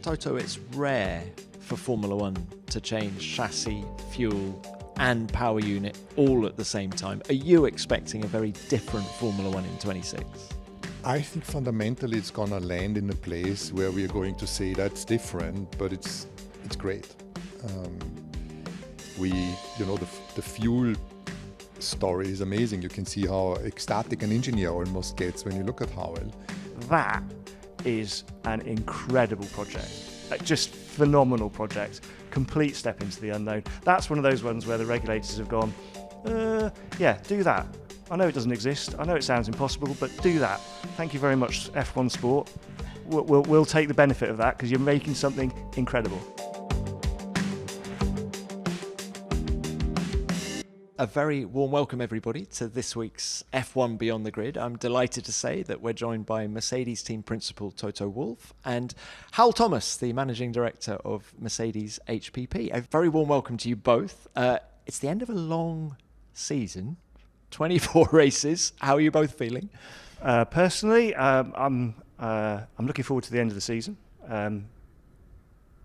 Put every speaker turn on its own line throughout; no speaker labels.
Toto, it's rare for Formula One to change chassis, fuel and power unit all at the same time. Are you expecting a very different Formula One in 26?
I think fundamentally it's going to land in a place where we are going to say that's different, but it's great. The fuel story is amazing. You can see how ecstatic an engineer almost gets when you look at Hywel.
That is an incredible project, just phenomenal project, complete step into the unknown. That's one of those ones where the regulators have gone, yeah, do that. I know it doesn't exist, I know it sounds impossible, but do that. Thank you very much, F1 Sport. We'll take the benefit of that because you're making something incredible.
A very warm welcome, everybody, to this week's F1 Beyond the Grid. I'm delighted to say that we're joined by Mercedes Team Principal Toto Wolff and Hywel Thomas, the Managing Director of Mercedes HPP. A very warm welcome to you both. It's the end of a long season, 24 races. How are you both feeling?
Personally, I'm looking forward to the end of the season.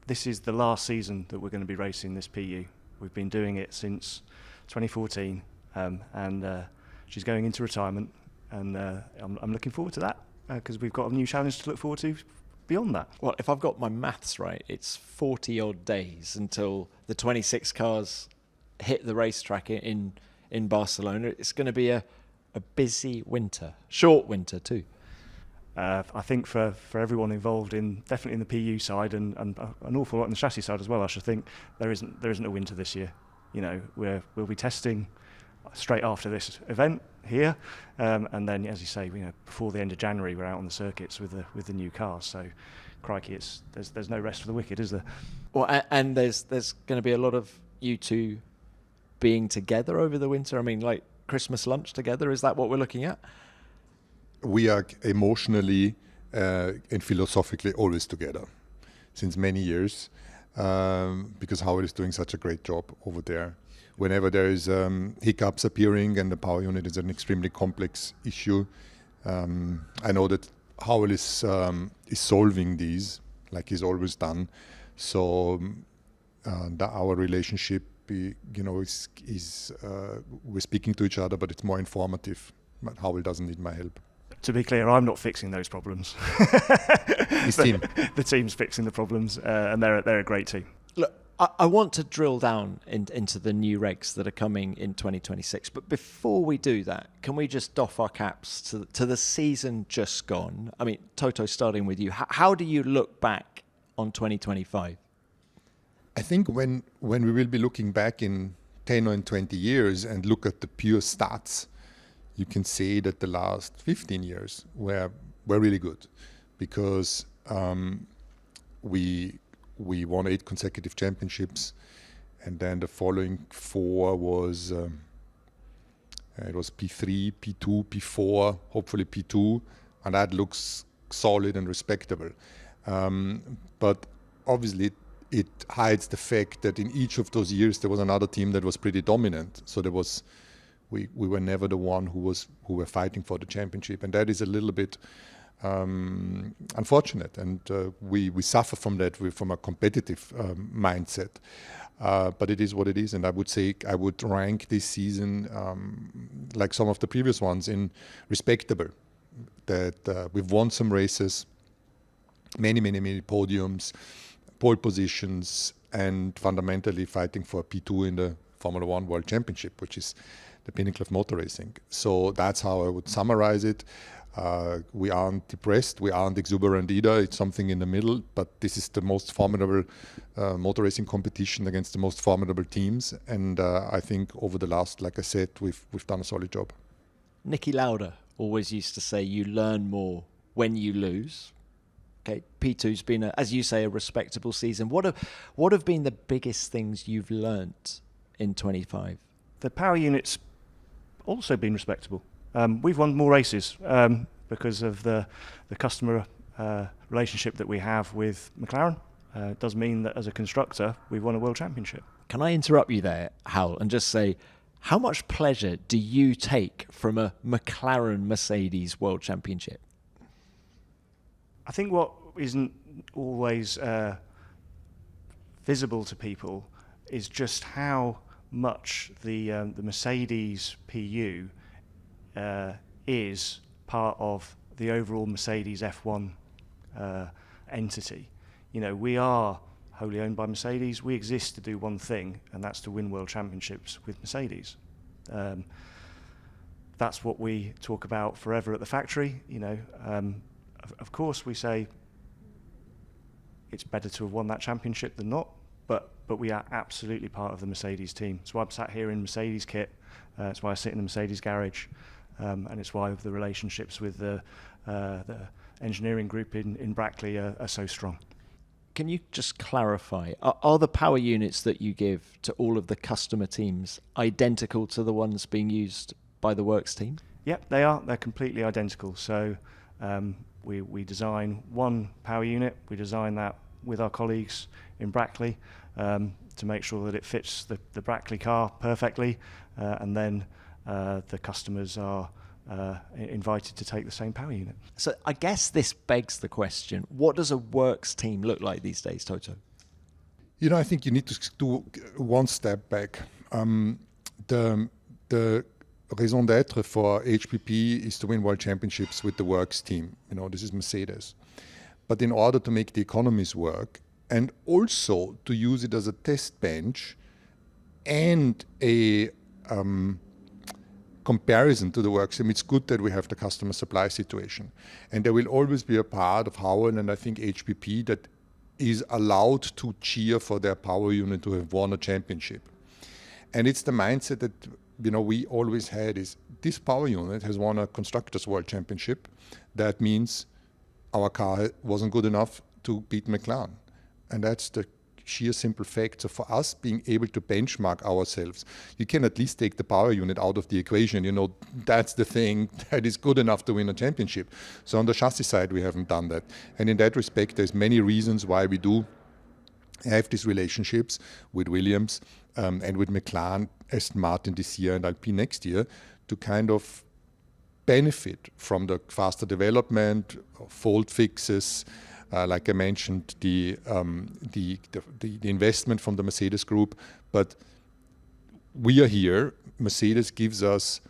This is the last season that we're going to be racing this PU. We've been doing it since 2014, and she's going into retirement, and I'm looking forward to that because we've got a new challenge to look forward to beyond that.
Well, if I've got my maths right, it's 40 odd days until the 26 cars hit the racetrack in Barcelona. It's going to be a busy winter, short winter too.
I think for everyone involved definitely in the PU side and an awful lot on the chassis side as well, I should think there isn't a winter this year. You know, we'll be testing straight after this event here, and then, as you say, before the end of January, we're out on the circuits with the new cars. So, crikey, there's no rest for the wicked, is there?
Well, and there's going to be a lot of you two being together over the winter. I mean, like Christmas lunch together. Is that what we're looking at?
We are emotionally and philosophically always together since many years. Because Hywel is doing such a great job over there. Whenever there is hiccups appearing and the power unit is an extremely complex issue, I know that Hywel is solving these like he's always done. So our relationship, is we're speaking to each other, but it's more informative. But Hywel doesn't need my help.
To be clear, I'm not fixing those problems.
His team.
The team's fixing the problems, and they're a great team.
Look, I want to drill down into the new regs that are coming in 2026. But before we do that, can we just doff our caps to the season just gone? I mean, Toto, starting with you, how do you look back on 2025?
I think when we will be looking back in 10 or 20 years and look at the pure stats, you can say that the last 15 years were really good because we won 8 consecutive championships, and then the following 4 was it was P3, P2, P4, hopefully P2, and that looks solid and respectable. But obviously it hides the fact that in each of those years there was another team that was pretty dominant. So there was. We were never the one who were fighting for the championship, and that is a little bit unfortunate. And we suffer from that from a competitive mindset. But it is what it is, and I would say I would rank this season like some of the previous ones in respectable. That we've won some races, many podiums, pole positions, and fundamentally fighting for P2 in the Formula One World Championship, which is the pinnacle of motor racing. So that's how I would summarize it. We aren't depressed, we aren't exuberant either. It's something in the middle, but this is the most formidable motor racing competition against the most formidable teams. And I think over the last, like I said, we've done a solid job.
Niki Lauda always used to say you learn more when you lose. Okay, P2's been, as you say, a respectable season. What have been the biggest things you've learnt in 25?
The power unit's also been respectable. We've won more races because of the customer relationship that we have with McLaren. It does mean that as a constructor, we've won a world championship.
Can I interrupt you there, Hywel, and just say, how much pleasure do you take from a McLaren Mercedes world championship?
I think what isn't always visible to people is just how much the Mercedes PU is part of the overall Mercedes F1 entity. You know, we are wholly owned by Mercedes. We exist to do one thing, and that's to win world championships with Mercedes. That's what we talk about forever at the factory. You know, of course we say it's better to have won that championship than not, but we are absolutely part of the Mercedes team. That's why I'm sat here in Mercedes kit. That's why I sit in the Mercedes garage, and it's why the relationships with the engineering group in Brackley are so strong.
Can you just clarify, are the power units that you give to all of the customer teams identical to the ones being used by the works team?
Yep, they are. They're completely identical. So we design one power unit. We design that with our colleagues in Brackley to make sure that it fits the Brackley car perfectly, and then the customers are invited to take the same power unit.
So I guess this begs the question, what does a works team look like these days, Toto?
You know, I think you need to do one step back. The raison d'être for HPP is to win world championships with the works team. You know, this is Mercedes. But in order to make the economies work and also to use it as a test bench and a comparison to the works team, it's good that we have the customer supply situation. And there will always be a part of Hywel and I think HPP that is allowed to cheer for their power unit to have won a championship. And it's the mindset that, you know, we always had is this power unit has won a Constructors World Championship. That means our car wasn't good enough to beat McLaren. And that's the sheer simple fact. So for us being able to benchmark ourselves, you can at least take the power unit out of the equation. You know, that's the thing that is good enough to win a championship. So on the chassis side, we haven't done that. And in that respect, there's many reasons why we do have these relationships with Williams and with McLaren, Aston Martin this year and Alpine next year to kind of benefit from the faster development, fault fixes, like I mentioned, the investment from the Mercedes group. But we are here. Mercedes gives us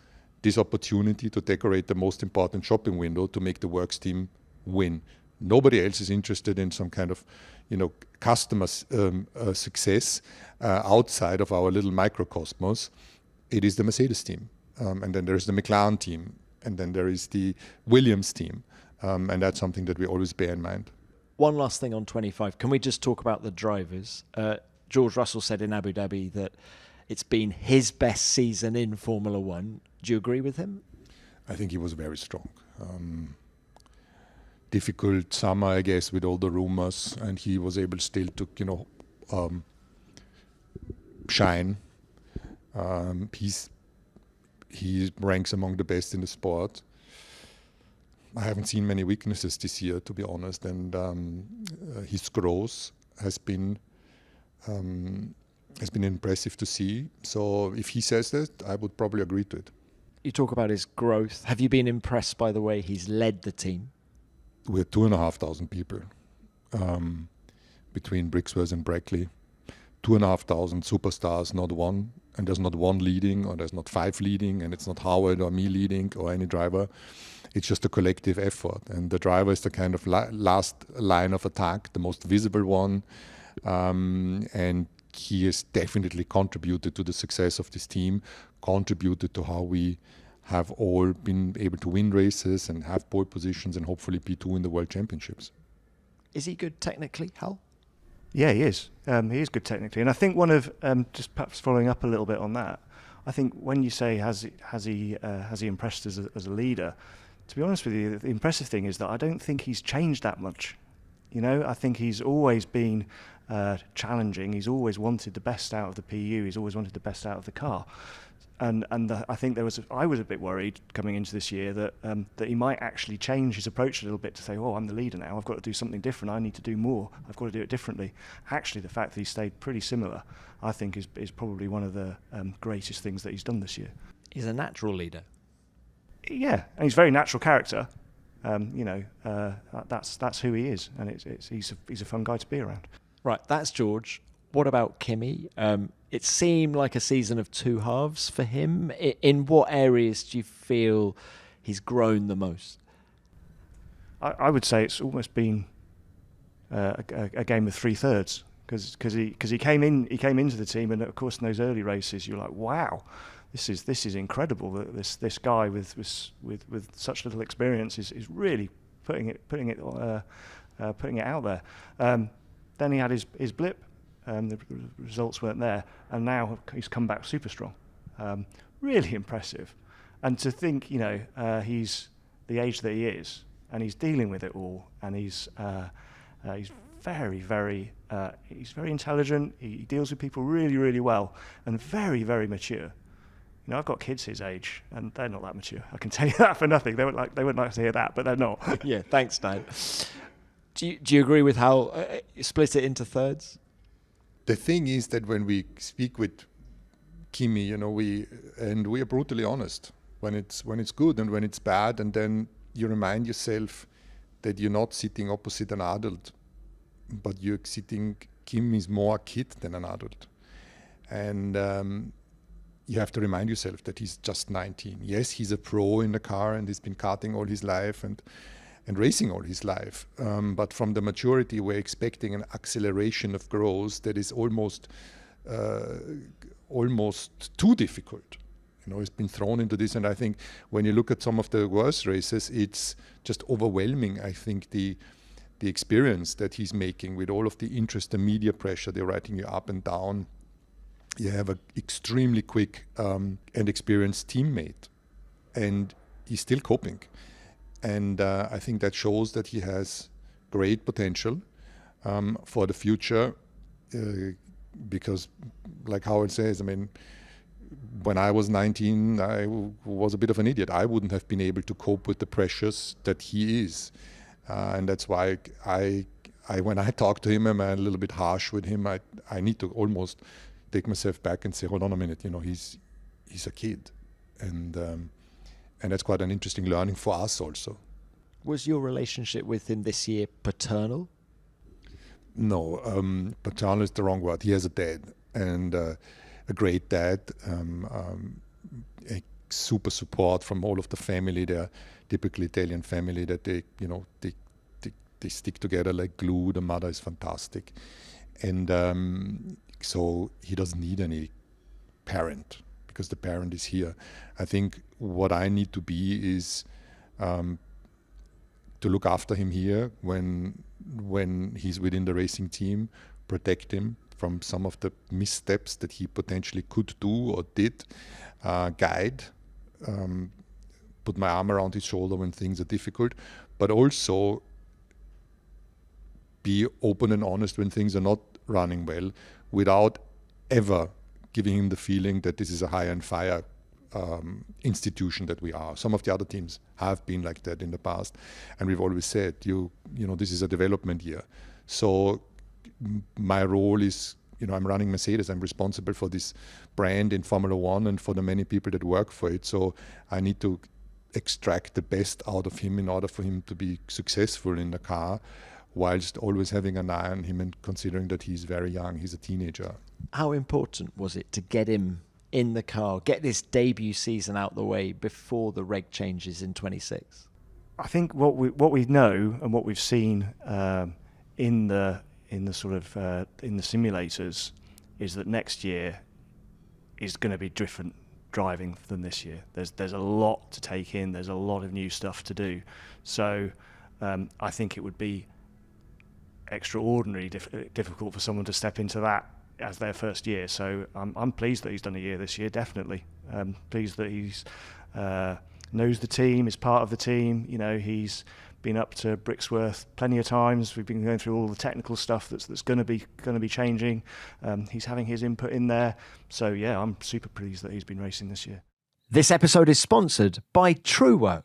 this opportunity to decorate the most important shopping window to make the works team win. Nobody else is interested in some kind of, you know, customer success outside of our little microcosmos. It is the Mercedes team, and then there is the McLaren team, and then there is the Williams team, and that's something that we always bear in mind.
One last thing on 25. Can we just talk about the drivers? George Russell said in Abu Dhabi that it's been his best season in Formula One. Do you agree with him?
I think he was very strong. Difficult summer, I guess, with all the rumours, and he was able still to, you know, shine. He ranks among the best in the sport. I haven't seen many weaknesses this year, to be honest, and his growth has been impressive to see. So if he says that, I would probably agree to it.
You talk about his growth. Have you been impressed by the way he's led the team?
We're 2,500 people between Brixworth and Brackley. 2,500 superstars, not one. And there's not one leading, or there's not five leading, and it's not Howard or me leading or any driver. It's just a collective effort. And the driver is the kind of last line of attack, the most visible one. And he has definitely contributed to the success of this team, contributed to how we have all been able to win races and have pole positions and hopefully P2 in the World Championships.
Is he good technically, Hal?
Yeah, he is. He is good technically, and I think one of just perhaps following up a little bit on that. I think when you say has he impressed as a leader, to be honest with you, the impressive thing is that I don't think he's changed that much. You know, I think he's always been challenging. He's always wanted the best out of the PU. He's always wanted the best out of the car. And I think I was a bit worried coming into this year that he might actually change his approach a little bit to say, oh, I'm the leader now, I've got to do something different, I need to do more, I've got to do it differently. Actually, the fact that he stayed pretty similar, I think is probably one of the greatest things that he's done this year.
He's a natural leader.
Yeah, and he's a very natural character. That's who he is, and he's a fun guy to be around.
Right, that's George. What about Kimi? It seemed like a season of two halves for him. In what areas do you feel he's grown the most?
I would say it's almost been a game of 3/3 because he came into the team, and of course in those early races you're like, wow, this is incredible that this guy with such little experience is really putting it out there. Then he had his blip. The results weren't there, and now he's come back super strong. Really impressive, and to think he's the age that he is, and he's dealing with it all, and he's very intelligent. He deals with people really, really well, and very, very mature. I've got kids his age, and they're not that mature. I can tell you that for nothing. They wouldn't like to hear that, but they're not.
Yeah, thanks, Dan. Do you agree with how you split it into thirds?
The thing is that when we speak with Kimi, we are brutally honest when it's good and when it's bad, and then you remind yourself that you're not sitting opposite an adult, but you're sitting. Kimi is more a kid than an adult, and you have to remind yourself that he's just 19. Yes, he's a pro in the car, and he's been karting all his life and racing all his life. But from the maturity, we're expecting an acceleration of growth that is almost too difficult. He's been thrown into this, and I think when you look at some of the worst races, it's just overwhelming. I think the experience that he's making with all of the interest and media pressure, they're writing you up and down. You have an extremely quick and experienced teammate, and he's still coping. And I think that shows that he has great potential for the future, because, like Hywel says, when I was 19, I was a bit of an idiot. I wouldn't have been able to cope with the pressures that he is. And that's why when I talk to him, I'm a little bit harsh with him. I need to almost take myself back and say, hold on a minute, he's a kid. And that's quite an interesting learning for us also.
Was your relationship with him this year paternal?
No, paternal is the wrong word. He has a dad, and a great dad, a super support from all of the family. They're typically Italian family that they stick together like glue. The mother is fantastic. And so he doesn't need any parent, because the parent is here. I think what I need to be is to look after him here when he's within the racing team, protect him from some of the missteps that he potentially could do or did, guide, put my arm around his shoulder when things are difficult, but also be open and honest when things are not running well, without ever giving him the feeling that this is a hire and fire institution that we are. Some of the other teams have been like that in the past, and we've always said, this is a development year. So my role is, I'm running Mercedes. I'm responsible for this brand in Formula One and for the many people that work for it. So I need to extract the best out of him in order for him to be successful in the car, whilst always having an eye on him and considering that he's very young. He's a teenager. How
important was it to get him in the car, get this debut season out the way before the reg changes in 26?
I think what we know and what we've seen in the simulators is that next year is going to be different driving than this year. There's a lot to take in. There's a lot of new stuff to do. So I think it would be extraordinarily difficult for someone to step into that as their first year. So I'm pleased that he's done a year this year, definitely. Pleased that he's knows the team, is part of the team. He's been up to Brixworth plenty of times. We've been going through all the technical stuff that's going to be changing. He's having his input in there. So yeah, I'm super pleased that he's been racing this year.
This episode is sponsored by TrueWork.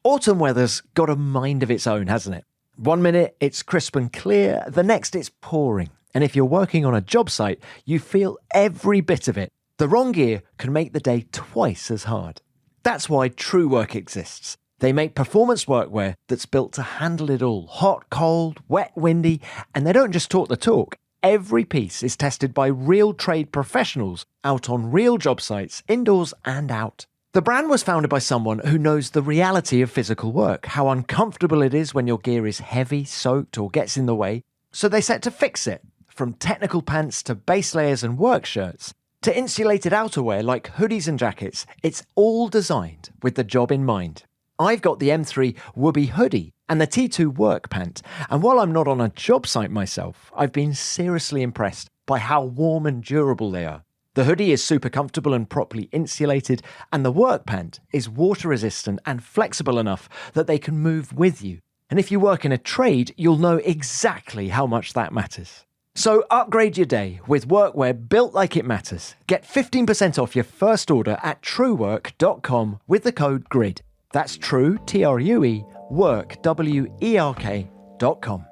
Autumn weather's got a mind of its own, hasn't it? 1 minute it's crisp and clear, the next it's pouring. And if you're working on a job site, you feel every bit of it. The wrong gear can make the day twice as hard. That's why TrueWork exists. They make performance workwear that's built to handle it all. Hot, cold, wet, windy, and they don't just talk the talk. Every piece is tested by real trade professionals out on real job sites, indoors and out. The brand was founded by someone who knows the reality of physical work, how uncomfortable it is when your gear is heavy, soaked, or gets in the way. So they set to fix it. From technical pants to base layers and work shirts, to insulated outerwear like hoodies and jackets, it's all designed with the job in mind. I've got the M3 Wooby hoodie and the T2 work pant, and while I'm not on a job site myself, I've been seriously impressed by how warm and durable they are. The hoodie is super comfortable and properly insulated, and the work pant is water resistant and flexible enough that they can move with you. And if you work in a trade, you'll know exactly how much that matters. So upgrade your day with workwear built like it matters. Get 15% off your first order at truework.com with the code GRID. That's true, T-R-U-E, work, W-E-R-K.com.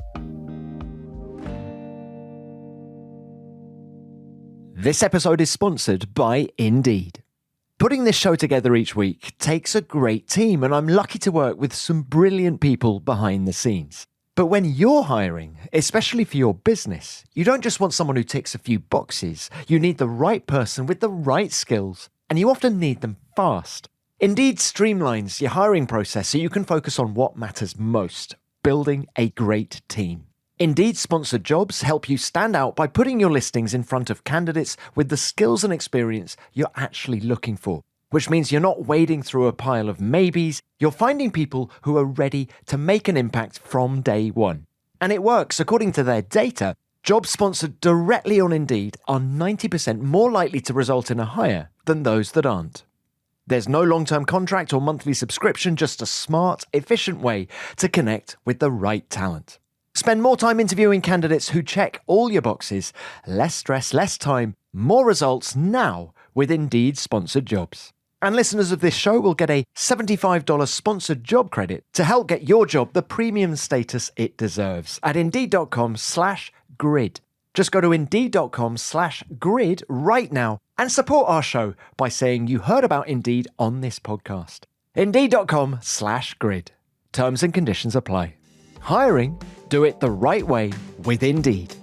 This episode is sponsored by Indeed. Putting this show together each week takes a great team, and I'm lucky to work with some brilliant people behind the scenes. But when you're hiring, especially for your business, you don't just want someone who ticks a few boxes. You need the right person with the right skills, and you often need them fast. Indeed streamlines your hiring process so you can focus on what matters most, building a great team. Indeed sponsored jobs help you stand out by putting your listings in front of candidates with the skills and experience you're actually looking for, which means you're not wading through a pile of maybes, you're finding people who are ready to make an impact from day one. And it works. According to their data, jobs sponsored directly on Indeed are 90% more likely to result in a hire than those that aren't. There's no long-term contract or monthly subscription, just a smart, efficient way to connect with the right talent. Spend more time interviewing candidates who check all your boxes. Less stress, less time, more results now with Indeed sponsored jobs. And listeners of this show will get a $75 sponsored job credit to help get your job the premium status it deserves at Indeed.com/grid. Just go to Indeed.com/grid right now and support our show by saying you heard about Indeed on this podcast. Indeed.com/grid. Terms and conditions apply. Hiring? Do it the right way with Indeed.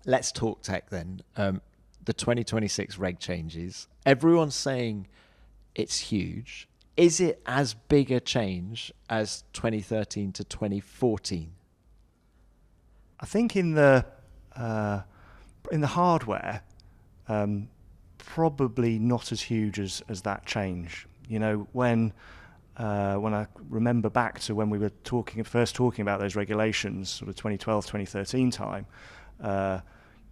Let's talk tech then. The 2026 reg changes. Everyone's saying it's huge. Is it as big a change as 2013 to 2014?
I think in the hardware, probably not as huge as that change. You know, when I remember back to when we were first talking about those regulations, sort of 2012, 2013 time,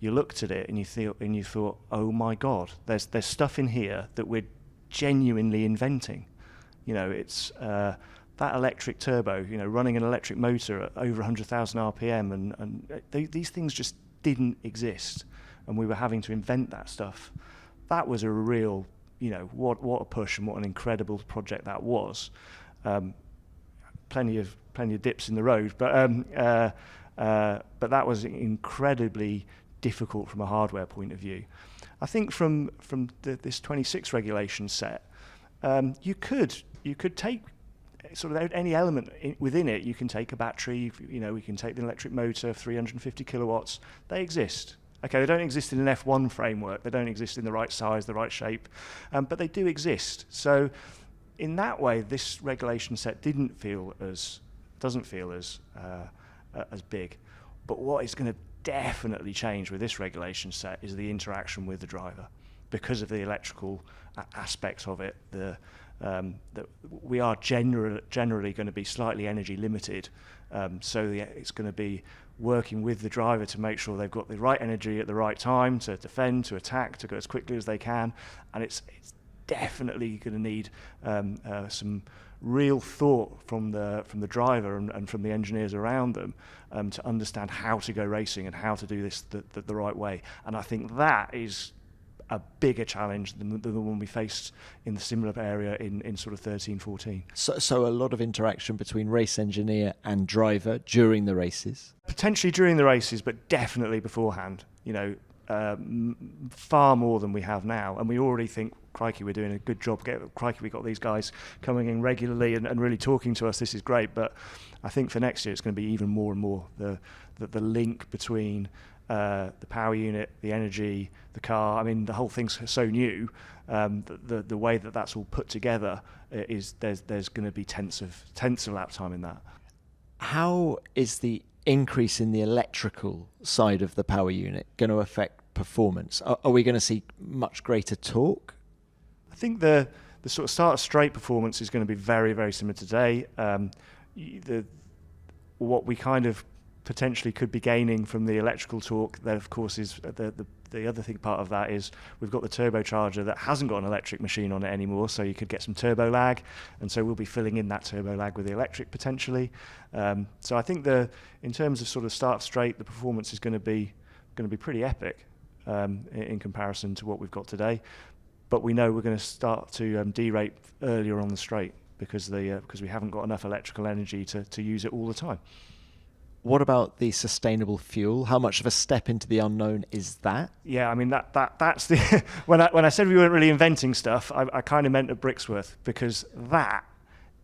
you looked at it and you thought, oh my God, there's stuff in here that we're genuinely inventing. You know, it's that electric turbo, you know, running an electric motor at over 100,000 RPM, and these things just didn't exist, and we were having to invent that stuff. That was a real, you know, what a push and what an incredible project that was. Plenty of dips in the road, but that was incredibly difficult from a hardware point of view. I think from this 26 regulation set, you could take sort of any element within it. You can take a battery, you know, we can take the electric motor, 350 kilowatts. They exist. Okay, they don't exist in an F1 framework. They don't exist in the right size, the right shape, but they do exist. So in that way, this regulation set doesn't feel as big. But what is going to definitely change with this regulation set is the interaction with the driver, because of the electrical aspects of it. That we are generally going to be slightly energy limited, so it's going to be working with the driver to make sure they've got the right energy at the right time to defend, to attack, to go as quickly as they can, and it's definitely going to need some real thought from the driver and from the engineers around them to understand how to go racing and how to do this the right way. And I think that is a bigger challenge than the one we faced in the similar area in sort of 13-14.
So a lot of interaction between race engineer and driver during the races?
Potentially during the races, but definitely beforehand. You know, far more than we have now. And we already think crikey, we're doing a good job. Crikey, we got these guys coming in regularly and really talking to us. This is great. But I think for next year, it's going to be even more and more the link between the power unit, the energy, the car. I mean, the whole thing's so new. The way that that's all put together is there's going to be tenths of lap time in that.
How is the increase in the electrical side of the power unit going to affect performance? Are we going to see much greater torque?
I think the sort of start of straight performance is going to be very, very similar today. What we kind of potentially could be gaining from the electrical torque, that of course is the other thing. Part of that is we've got the turbocharger that hasn't got an electric machine on it anymore, so you could get some turbo lag, and so we'll be filling in that turbo lag with the electric potentially. So I think in terms of sort of start straight, the performance is going to be pretty epic in comparison to what we've got today. But we know we're going to start to derate earlier on the straight because we haven't got enough electrical energy to use it all the time.
What about the sustainable fuel? How much of a step into the unknown is that?
Yeah, I mean that's the when I said we weren't really inventing stuff, I kind of meant at Brixworth, because that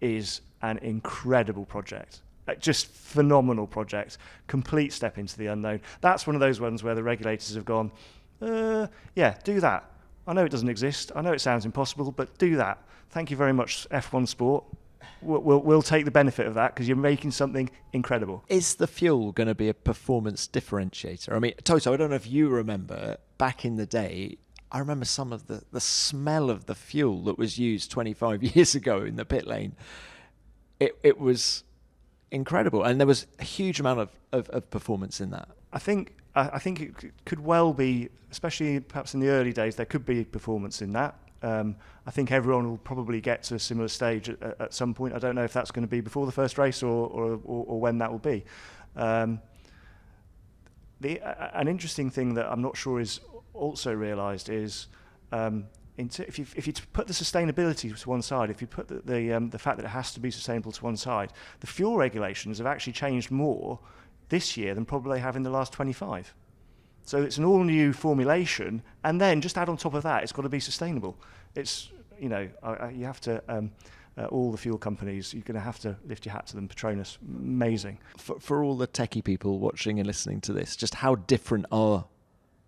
is an incredible project. Just phenomenal project, complete step into the unknown. That's one of those ones where the regulators have gone, yeah, do that. I know it doesn't exist. I know it sounds impossible, but do that. Thank you very much, F1 Sport. We'll take the benefit of that because you're making something incredible.
Is the fuel going to be a performance differentiator? I mean, Toto, I don't know if you remember, back in the day, I remember some of the smell of the fuel that was used 25 years ago in the pit lane. It was incredible, and there was a huge amount of performance in that. I think
it could well be, especially perhaps in the early days, there could be performance in that. I think everyone will probably get to a similar stage at some point. I don't know if that's going to be before the first race or when that will be. An interesting thing that I'm not sure is also realised is if you put the sustainability to one side, if you put the fact that it has to be sustainable to one side, the fuel regulations have actually changed more this year than probably they have in the last 25. So it's an all-new formulation, and then just add on top of that, it's got to be sustainable. It's, you have to, all the fuel companies, you're going to have to lift your hat to them. Petronas, amazing.
For all the techie people watching and listening to this, just how different are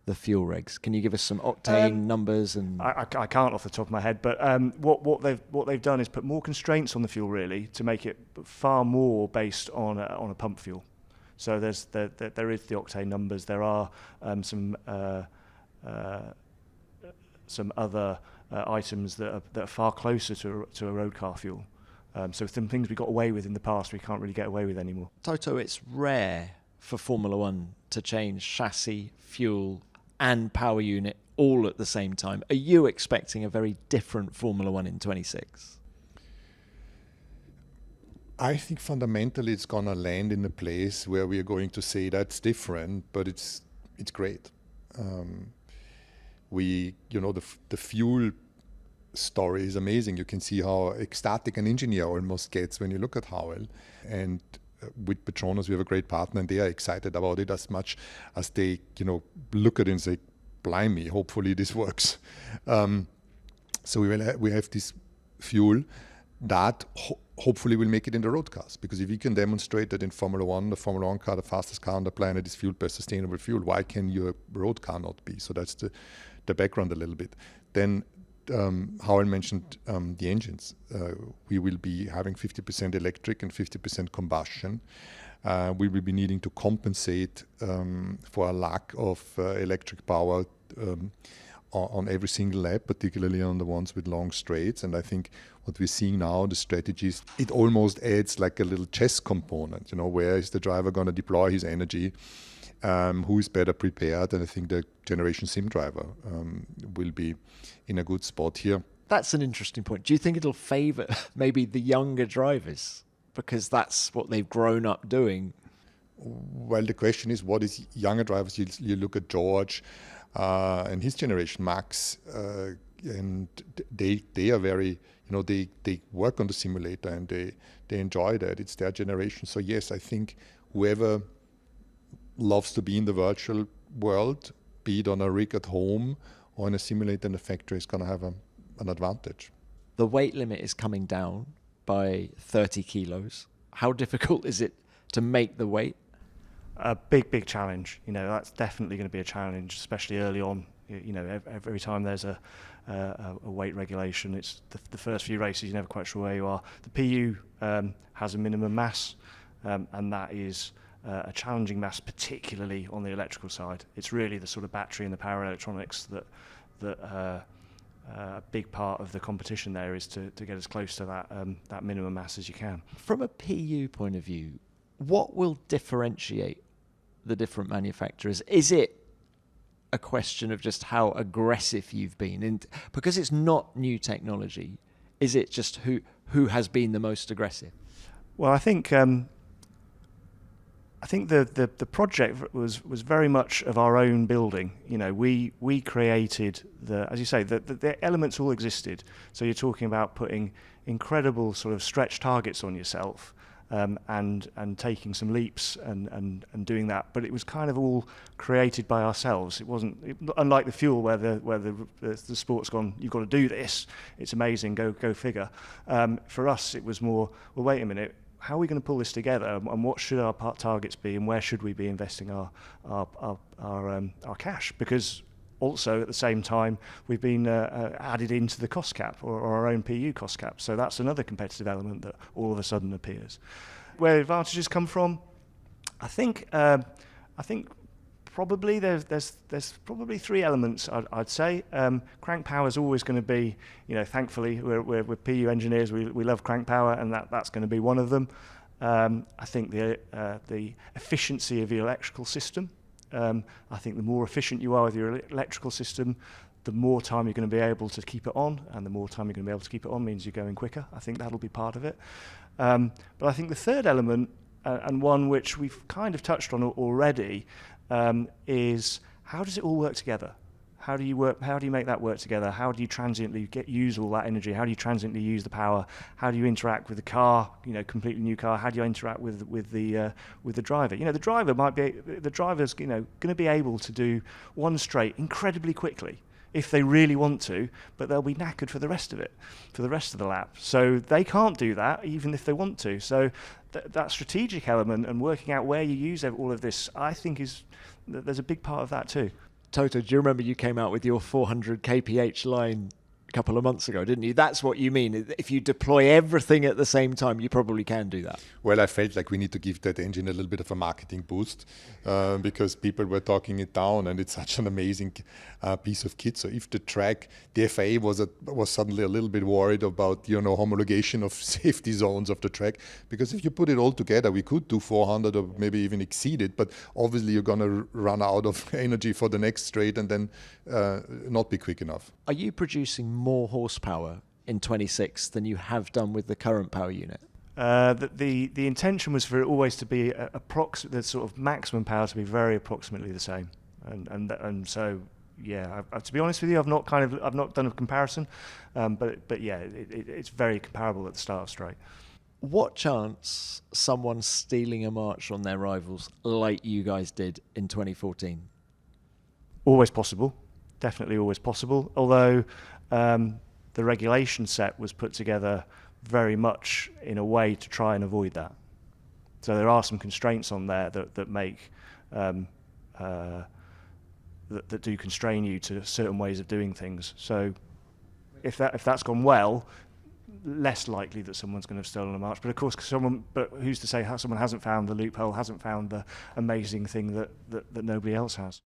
the fuel regs? Can you give us some octane numbers? And
I can't off the top of my head, but what they've done is put more constraints on the fuel, really, to make it far more based on a pump fuel. So there is the octane numbers. There are some other items that are far closer to a road car fuel. So some things we got away with in the past we can't really get away with anymore.
Toto, it's rare for Formula One to change chassis, fuel and power unit all at the same time. Are you expecting a very different Formula One in 26?
I think fundamentally it's going to land in a place where we are going to say that's different, but it's great. The fuel story is amazing. You can see how ecstatic an engineer almost gets when you look at Hywel. And with Petronas, we have a great partner, and they are excited about it as much as they, look at it and say, blimey, hopefully this works. So we have this fuel that hopefully will make it in the road cars, because if you can demonstrate that in Formula One, the Formula One car, the fastest car on the planet, is fueled by sustainable fuel, why can your road car not be? So that's the background a little bit. Then Hywel mentioned the engines. We will be having 50% electric and 50% combustion. We will be needing to compensate for a lack of electric power on every single lap, particularly on the ones with long straights. And I think what we're seeing now, the strategies, it almost adds like a little chess component. Where is the driver going to deploy his energy? Who is better prepared? And I think the Generation Sim driver will be in a good spot here.
That's an interesting point. Do you think it'll favour maybe the younger drivers because that's what they've grown up doing?
Well, the question is, what is younger drivers? You look at George and his generation, Max, and they are very, they work on the simulator and they enjoy that. It's their generation. So yes, I think whoever loves to be in the virtual world, be it on a rig at home or in a simulator in a factory, is going to have a an advantage.
The weight limit is coming down by 30 kilos. How difficult is it to make the weight?
A big challenge. That's definitely going to be a challenge, especially early on. Every time there's a weight regulation, it's the first few races, you're never quite sure where you are. The PU has a minimum mass, and that is a challenging mass, particularly on the electrical side. It's really the sort of battery and the power electronics that a big part of the competition there is to get as close to that minimum mass as you can.
From a PU point of view, what will differentiate the different manufacturers? Is it a question of just how aggressive you've been? And because it's not new technology, is it just who has been the most aggressive?
Well, I think the project was very much of our own building. We created as you say, the elements all existed. So you're talking about putting incredible sort of stretch targets on yourself, and taking some leaps and doing that. But it was kind of all created by ourselves. It wasn't unlike the fuel where the sport's gone, you've got to do this. It's amazing. Go figure. For us, it was more, well, wait a minute. How are we going to pull this together, and what should our targets be, and where should we be investing our cash? Because also at the same time we've been added into the cost cap or our own PU cost cap, so that's another competitive element that all of a sudden appears. Where advantages come from, I think probably there's probably three elements. I'd say crank power is always going to be, thankfully we're PU engineers, we love crank power, and that's going to be one of them. I think the efficiency of your electrical system. I think the more efficient you are with your electrical system, the more time you're going to be able to keep it on, and the more time you're going to be able to keep it on means you're going quicker. I think that'll be part of it. But I think the third element, and one which we've kind of touched on already, is how does it all work together? How do you make that work together? How do you transiently use all that energy? How do you transiently use the power? How do you interact with the car? Completely new car. How do you interact with the driver? The driver's going to be able to do one straight incredibly quickly if they really want to, but they'll be knackered for the rest of it, for the rest of the lap. So they can't do that even if they want to. So that strategic element and working out where you use all of this, I think there's a big part of that too.
Toto, do you remember you came out with your 400 kph line a couple of months ago, didn't you? That's what you mean. If you deploy everything at the same time, you probably can do that.
Well, I felt like we need to give that engine a little bit of a marketing boost because people were talking it down, and it's such an amazing piece of kit. So if the track, the FIA was suddenly a little bit worried about homologation of safety zones of the track, because if you put it all together, we could do 400 or maybe even exceed it, but obviously you're going to run out of energy for the next straight and then not be quick enough.
Are you producing more horsepower in 26 than you have done with the current power unit?
The intention was for it always to be the sort of maximum power to be very approximately the same, and so yeah. To be honest with you, I've not done a comparison, but yeah, it's very comparable at the start of straight.
What chance someone stealing a march on their rivals like you guys did in 2014?
Always possible, definitely always possible. Although the regulation set was put together very much in a way to try and avoid that. So there are some constraints on there that make that do constrain you to certain ways of doing things. So if that's gone well, less likely that someone's going to have stolen a march. But of course, but who's to say how someone hasn't found the loophole, hasn't found the amazing thing that nobody else has.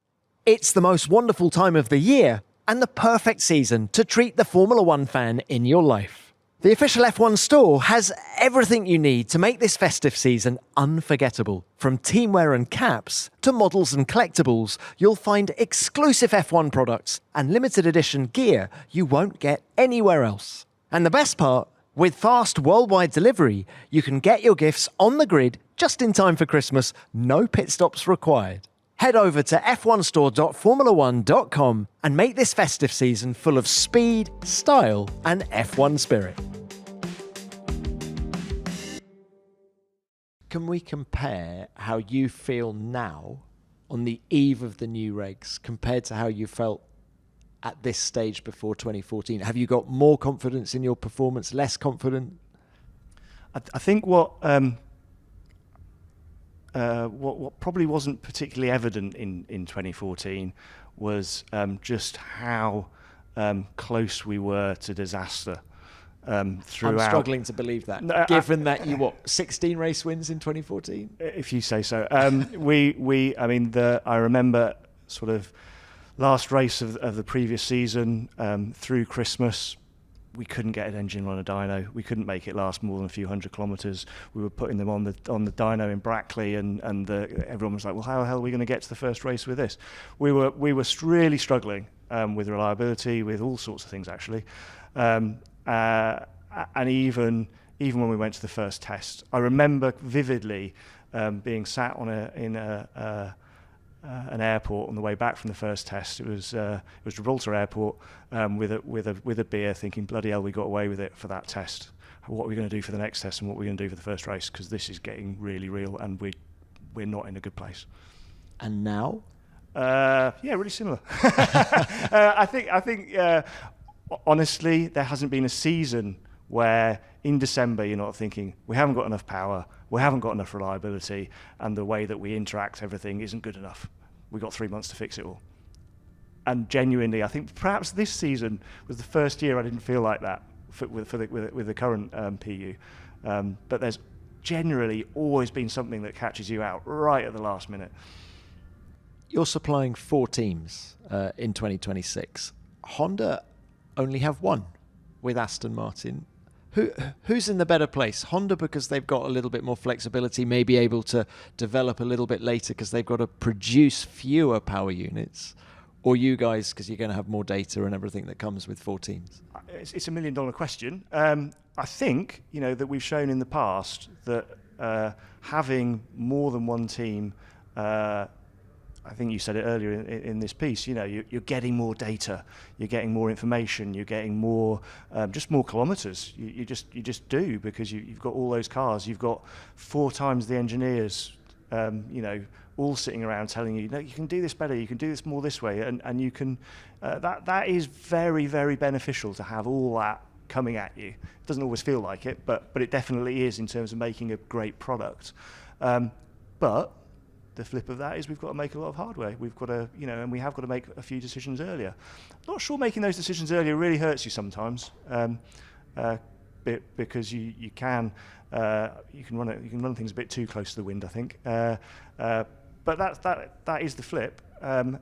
It's the most wonderful time of the year and the perfect season to treat the Formula One fan in your life. The official F1 store has everything you need to make this festive season unforgettable. From teamwear and caps to models and collectibles, you'll find exclusive F1 products and limited edition gear you won't get anywhere else. And the best part, with fast worldwide delivery, you can get your gifts on the grid just in time for Christmas, no pit stops required. Head over to f1store.formula1.com and make this festive season full of speed, style, and F1 spirit. Can we compare how you feel now on the eve of the new regs compared to how you felt at this stage before 2014? Have you got more confidence in your performance, less confident?
I think what probably wasn't particularly evident in 2014 was just how close we were to disaster throughout.
I'm struggling to believe that, given that you 16 race wins in 2014.
If you say so. I remember sort of last race of the previous season through Christmas. We couldn't get an engine on a dyno. We couldn't make it last more than a few hundred kilometres. We were putting them on the dyno in Brackley, and everyone was like, "Well, how the hell are we going to get to the first race with this?" We were really struggling with reliability, with all sorts of things actually, and even when we went to the first test, I remember vividly being sat in an airport on the way back from the first test. It was Gibraltar Airport with a beer, thinking, bloody hell, we got away with it for that test. What are we going to do for the next test, and what are we going to do for the first race? Because this is getting really real, and we're not in a good place.
And now?
Really similar. I think honestly, there hasn't been a season where in December you're not thinking, we haven't got enough power, we haven't got enough reliability, and the way that we interact, everything isn't good enough. We've got 3 months to fix it all. And genuinely, I think perhaps this season was the first year I didn't feel like that with the current PU. But there's generally always been something that catches you out right at the last minute.
You're supplying 4 teams in 2026. Honda only have 1 with Aston Martin. Who's in the better place? Honda, because they've got a little bit more flexibility, may be able to develop a little bit later because they've got to produce fewer power units, or you guys because you're going to have more data and everything that comes with 4 teams?
It's $1 million question. I think that we've shown in the past that having more than 1 team. I think you said it earlier in this piece. You're getting more data, you're getting more information, you're getting more, just more kilometres. You just do, because you've got all those cars. You've got 4 times the engineers, all sitting around telling you, no, you can do this better, you can do this more this way, and you can. That is very, very beneficial to have all that coming at you. It doesn't always feel like it, but it definitely is in terms of making a great product. But the flip of that is we've got to make a lot of hardware. We've got to, and we have got to make a few decisions earlier. Not sure making those decisions earlier really hurts you sometimes, because you can run things a bit too close to the wind, I think. But that is the flip. And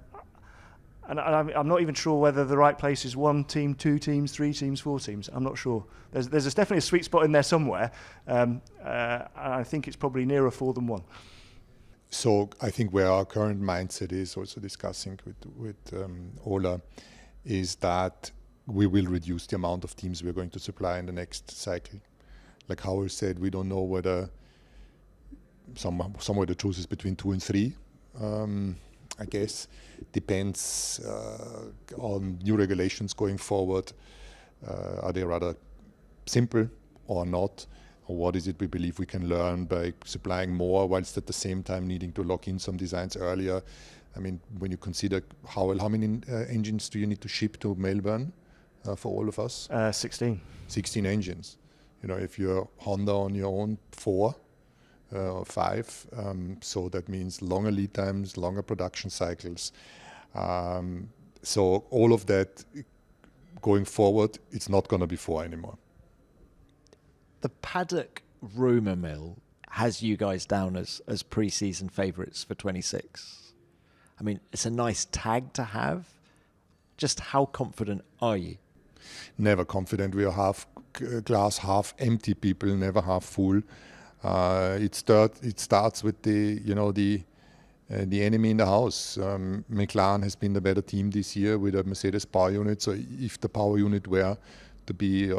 I'm not even sure whether the right place is 1 team, 2 teams, 3 teams, 4 teams. I'm not sure. There's definitely a sweet spot in there somewhere. And I think it's probably nearer 4 than 1.
So I think where our current mindset is, also discussing with Ola, is that we will reduce the amount of teams we're going to supply in the next cycle. Like Hywel said, we don't know whether somewhere the truth is between 2 and 3. I guess depends on new regulations going forward. Are they rather simple or not? Or what is it we believe we can learn by supplying more, whilst at the same time needing to lock in some designs earlier? I mean, when you consider how many engines do you need to ship to Melbourne for all of us?
16.
16 engines. If you're Honda on your own, 4 or 5. So that means longer lead times, longer production cycles. So all of that going forward, it's not going to be 4 anymore.
The paddock rumour mill has you guys down as pre-season favourites for 26. I mean, it's a nice tag to have. Just how confident are you?
Never confident. We are half glass, half empty people, never half full. It starts with the enemy in the house. McLaren has been the better team this year with a Mercedes power unit. So if the power unit were to be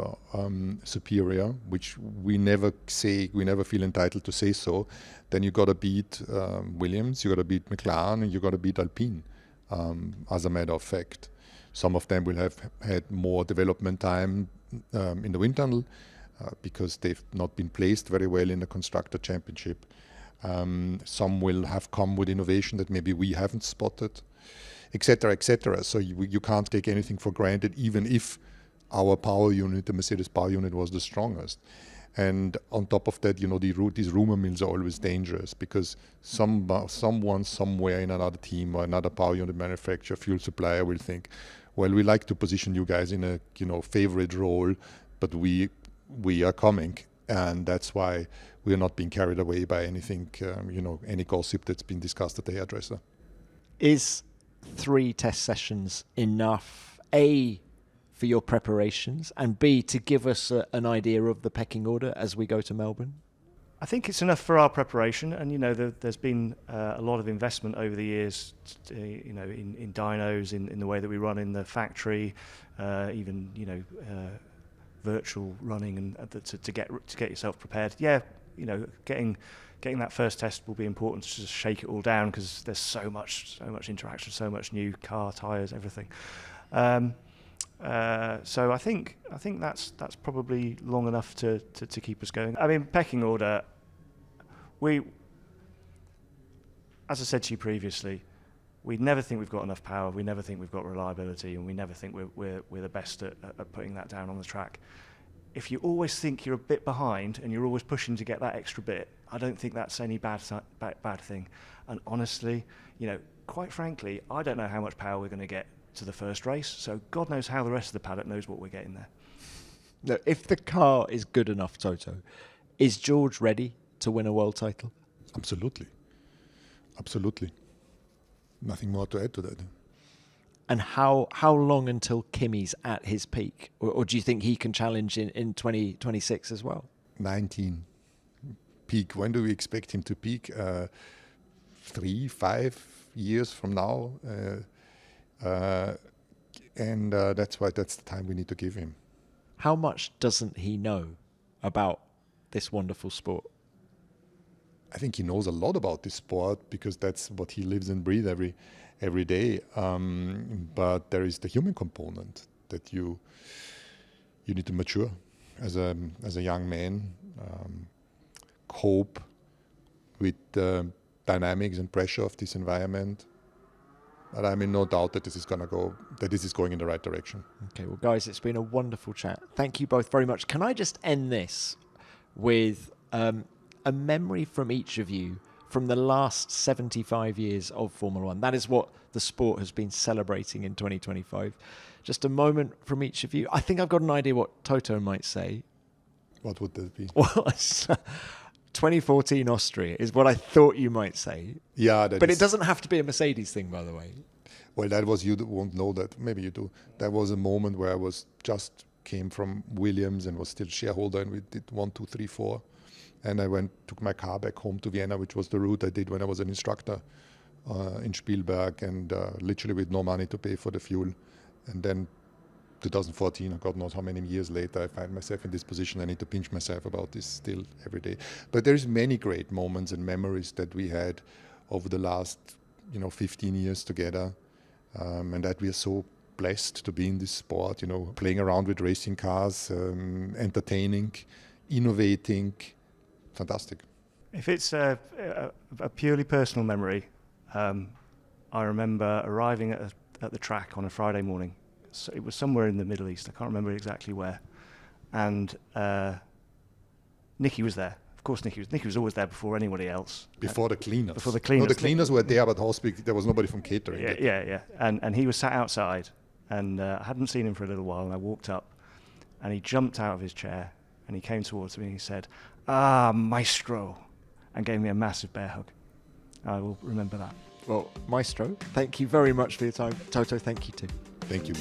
superior, which we never feel entitled to say so, then you got to beat Williams, you got to beat McLaren, and you got to beat Alpine. As a matter of fact, some of them will have had more development time in the wind tunnel because they've not been placed very well in the Constructor Championship. Some will have come with innovation that maybe we haven't spotted. etc., etc. So you can't take anything for granted, even if our power unit, the Mercedes power unit, was the strongest. And on top of that, these rumor mills are always dangerous, because someone somewhere in another team or another power unit manufacturer, fuel supplier, will think, well, we like to position you guys in a favorite role, but we are coming, and that's why we are not being carried away by anything, any gossip that's been discussed at the hairdresser.
Is 3 test sessions enough, A, for your preparations, and B, to give us an idea of the pecking order as we go to Melbourne?
I think it's enough for our preparation, and there's been a lot of investment over the years, in dynos, in the way that we run in the factory, even virtual running, and to get yourself prepared. Yeah, getting that first test will be important to just shake it all down, because there's so much interaction, so much new car, tyres, everything. So I think that's probably long enough to keep us going. I mean, pecking order, as I said to you previously, we never think we've got enough power, we never think we've got reliability, and we never think we're the best at putting that down on the track. If you always think you're a bit behind and you're always pushing to get that extra bit, I don't think that's any bad thing. And honestly, quite frankly, I don't know how much power we're going to get to the first race, so God knows how the rest of the paddock knows what we're getting there.
No, if the car is good enough, Toto, is George ready to win a world title?
Absolutely. Nothing more to add to that.
And how long until Kimi's at his peak? Or do you think he can challenge in 2026 as well?
19 peak. When do we expect him to peak? 3-5 years from now. And that's the time we need to give him.
How much doesn't he know about this wonderful sport?
I think he knows a lot about this sport, because that's what he lives and breathes every day. But there is the human component that you need to mature as a young man, cope with the dynamics and pressure of this environment. But I'm in no doubt that this is going in the right direction.
Okay, well, guys, it's been a wonderful chat. Thank you both very much. Can I just end this with a memory from each of you from the last 75 years of Formula One? That is what the sport has been celebrating in 2025. Just a moment from each of you. I think I've got an idea what Toto might say.
What would that be?
Well, 2014 Austria is what I thought you might say.
Yeah,
but it doesn't have to be a Mercedes thing, by the way.
Well, that was, you won't know that. Maybe you do. That was a moment where I came from Williams and was still shareholder, and we did 1, 2, 3, 4. And I took my car back home to Vienna, which was the route I did when I was an instructor in Spielberg, and literally with no money to pay for the fuel. And then 2014, God knows how many years later, I find myself in this position. I need to pinch myself about this still every day. But there's many great moments and memories that we had over the last 15 years together, and that we are so blessed to be in this sport, playing around with racing cars, entertaining, innovating. Fantastic.
If it's a purely personal memory, I remember arriving at the track on a Friday morning. So it was somewhere in the Middle East. I can't remember exactly where. And Nicky was there. Of course, Nicky was always there before anybody else.
Before the cleaners.
Before the cleaners.
No, the cleaners were there, but there was nobody from catering.
Yeah. And he was sat outside, and I hadn't seen him for a little while, and I walked up, and he jumped out of his chair, and he came towards me, and he said, "Ah, maestro," and gave me a massive bear hug. I will remember that.
Well, maestro, thank you very much for your time. Toto, thank you too.
Thank you.